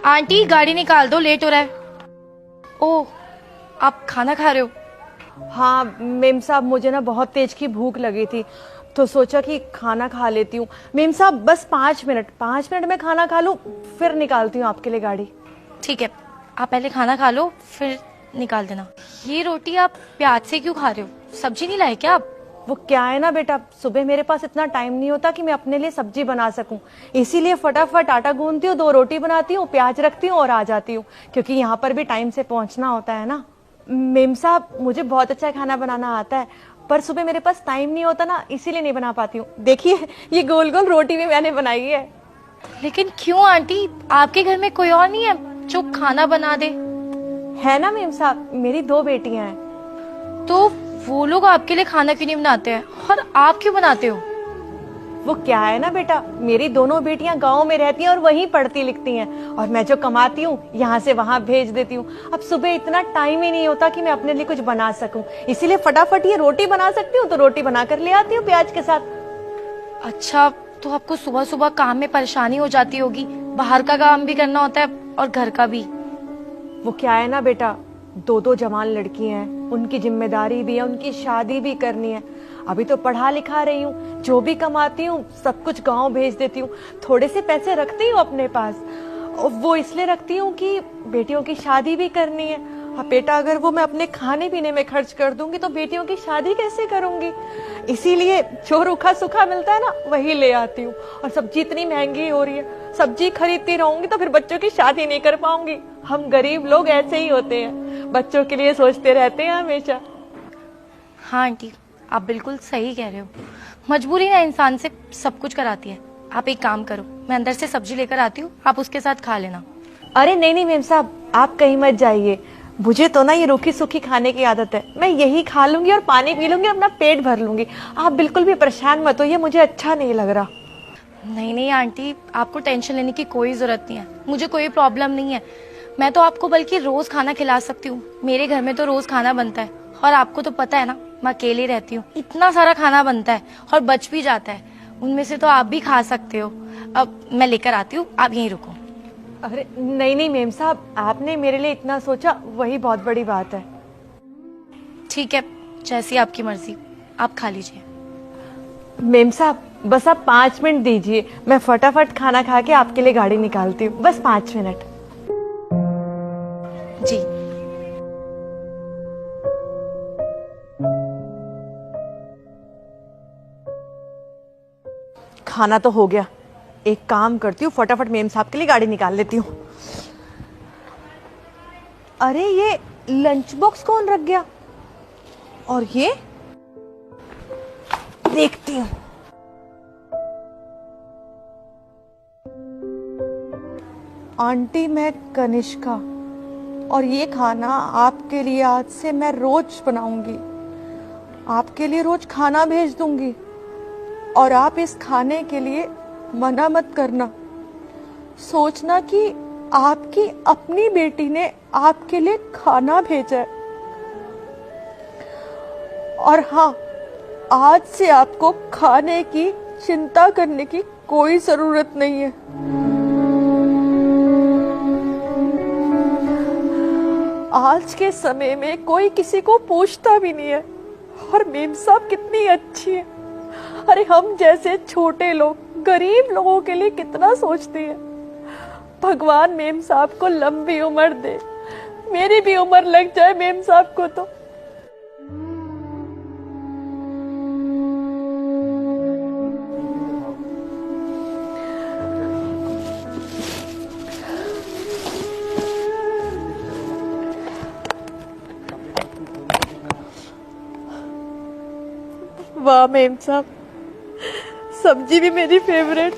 Aunty गाड़ी निकाल दो, लेट हो रहा है। ओह, आप खाना खा रहे हो? हाँ मेम साहब, मुझे ना बहुत तेज की भूख लगी थी तो सोचा कि खाना खा लेती हूँ। मेम साहब बस 5 मिनट में खाना खा लूँ, फिर निकालती हूँ आपके लिए गाड़ी। ठीक है, आप पहले खाना खा लो फिर निकाल देना। ये रोटी आप प्याज से क्यों खा रहे हो? सब्जी नहीं लाए क्या आप? वो क्या है ना बेटा, सुबह मेरे पास इतना टाइम नहीं होता कि मैं अपने लिए सब्जी बना सकूं, इसीलिए फटाफट आटा गूंथती हूँ, 2 रोटी बनाती हूँ, प्याज रखती हूँ और आ जाती हूँ, क्योंकि यहाँ पर भी टाइम से पहुंचना होता है ना। मेम साहब मुझे बहुत अच्छा खाना बनाना आता है, पर सुबह मेरे पास टाइम नहीं होता ना, इसीलिए नहीं बना पाती हूँ। देखिए ये गोल गोल रोटी भी मैंने बनाई है। लेकिन क्यों आंटी, आपके घर में कोई और नहीं है जो खाना बना दे? है ना मेम साहब, मेरी 2 बेटियां हैं। तो वो लोग आपके लिए खाना क्यों नहीं बनाते हैं और आप क्यों बनाते हो? वो क्या है ना बेटा, मेरी दोनों बेटियां गांव में रहती हैं और वहीं पढ़ती लिखती हैं, और मैं जो कमाती हूँ यहाँ से वहां भेज देती हूँ। अब सुबह इतना टाइम ही नहीं होता कि मैं अपने लिए कुछ बना सकूं, इसीलिए फटाफट ये रोटी बना सकती हूँ तो रोटी बना कर ले आती हूँ प्याज के साथ। अच्छा, तो आपको सुबह सुबह काम में परेशानी हो जाती होगी, बाहर का काम भी करना होता है और घर का भी। वो क्या है ना बेटा, 2 जवान लड़की हैं, उनकी जिम्मेदारी भी है, उनकी शादी भी करनी है। अभी तो पढ़ा लिखा रही हूँ, जो भी कमाती हूँ सब कुछ गांव भेज देती हूँ। थोड़े से पैसे रखती हूँ अपने पास, वो इसलिए रखती हूँ कि बेटियों की शादी भी करनी है। अब बेटा अगर वो मैं अपने खाने पीने में खर्च कर दूंगी तो बेटियों की शादी कैसे करूंगी, इसीलिए जो रूखा सूखा मिलता है ना वही ले आती हूँ। और सब्जी इतनी महंगी हो रही है, सब्जी खरीदती रहूंगी तो फिर बच्चों की शादी नहीं कर पाऊंगी। हम गरीब लोग ऐसे ही होते हैं, बच्चों के लिए सोचते रहते हैं हमेशा। हाँ आंटी, आप बिल्कुल सही कह रहे हो, मजबूरी ना इंसान से सब कुछ कराती है। आप एक काम करो, मैं अंदर से सब्जी लेकर आती हूँ, आप उसके साथ खा लेना। अरे नहीं नहीं मेम साहब, आप कहीं मत जाइए, मुझे तो ना ये रूखी सूखी खाने की आदत है, मैं यही खा लूंगी और पानी पी लूंगी, अपना पेट भर लूंगी। आप बिल्कुल भी परेशान मत होइए, मुझे अच्छा नहीं लग रहा। नहीं नहीं आंटी, आपको टेंशन लेने की कोई जरूरत नहीं है, मुझे कोई प्रॉब्लम नहीं है। मैं तो आपको बल्कि रोज खाना खिला सकती हूँ, मेरे घर में तो रोज खाना बनता है। और आपको तो पता है ना, मैं अकेले रहती हूँ, इतना सारा खाना बनता है और बच भी जाता है, उनमें से तो आप भी खा सकते हो। अब मैं लेकर आती हूँ, आप यहीं रुको। अरे नहीं नहीं मेम साहब, आपने मेरे लिए इतना सोचा वही बहुत बड़ी बात है। ठीक है, जैसी आपकी मर्जी, आप खा लीजिए। मेम साहब बस आप 5 मिनट दीजिए, मैं फटाफट खाना खा के आपके लिए गाड़ी निकालती हूँ, बस 5 मिनट। जी। खाना तो हो गया, एक काम करती हूँ फटाफट मेम साहब के लिए गाड़ी निकाल लेती हूँ। अरे ये लंच बॉक्स कौन रख गया, और ये देखती हूँ। आंटी मैं कनिष्का, और ये खाना आपके लिए आज से मैं रोज बनाऊंगी, आपके लिए रोज खाना भेज दूंगी, और आप इस खाने के लिए मना मत करना। सोचना कि आपकी अपनी बेटी ने आपके लिए खाना भेजा है। और हाँ, आज से आपको खाने की चिंता करने की कोई जरूरत नहीं है। आज के समय में कोई किसी को पूछता भी नहीं है, और मेम साहब कितनी अच्छी है। अरे हम जैसे छोटे लोग, गरीब लोगों के लिए कितना सोचती है। भगवान मेम साहब को लंबी उम्र दे, मेरी भी उम्र लग जाए मेम साहब को तो। वाह मेम साहब, सब्जी भी मेरी फेवरेट,